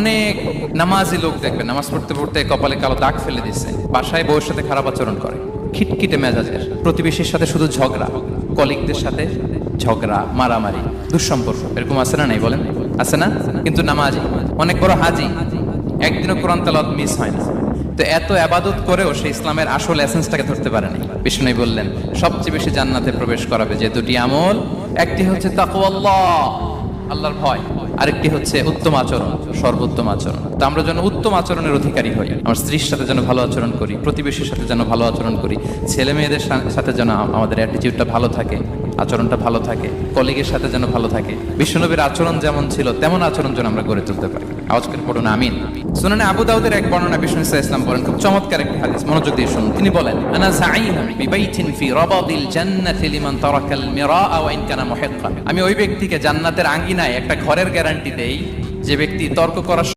অনেক নামাজি লোক দেখবেন নামাজ পড়তে পড়তে কপালে কালো দাগ ফেলে দিচ্ছে, বাসায় বউয়ের সাথে খারাপ আচরণ করে, খিটখিটে মেজাজের, প্রতিবেশীর সাথে শুধু ঝগড়া, কলিগদের সাথে ঝগড়া, মারামারি, দুঃসম্পর্ক, এরকম আছে না? নাই বলেন, আছে না? কিন্তু নামাজি, অনেক বড় হাজি, একদিনও কোরআন তেলাওয়াত মিস হয় না। তো এত আবাদত করেও সে ইসলামের আসল এসেন্সটাকে ধরতে পারেনি। বিষ্ণু বললেন সবচেয়ে বেশি জান্নাতে প্রবেশ করাবে যে দুটি আমল, একটি হচ্ছে তাকওয়াল্লাহ, আল্লাহর ভয়, আরেকটি হচ্ছে উত্তম আচরণ, সর্বোত্তম আচরণ। তো আমরা যেন উত্তম আচরণের অধিকারী হই, আমার স্ত্রীর সাথে যেন ভালো আচরণ করি, প্রতিবেশীর সাথে যেন ভালো আচরণ করি, ছেলে মেয়েদের সাথে যেন আমাদের অ্যাটিটিউডটা ভালো থাকে, আচরণটা ভালো থাকে, কলিগের সাথে যেন ভালো থাকে। বিশ্বনবীর আচরণ যেমন ছিল তেমন আচরণ যেন আমরা গড়ে তুলতে পারি। আওয়াজ করে পড়ুন আমিন। সুনানে আবু দাউদের এক বর্ণনা বিষ্ণু ইসলাম বলেন, খুব চমৎকার একটি হাদিস, মনোযোগ দিয়ে শুনুন। তিনি বলেন, আনা যাঈনুন বিবাইতিন ফি রাবাদিল জান্নাতি লিমান তারাকাল মিরাআ ওয়া ইন কানা মুহিক্কান। আমি ওই ব্যক্তিকে জান্নাতের আঙ্গিনায় একটা ঘরের গ্যারান্টি দেই যে ব্যক্তি তর্ক করার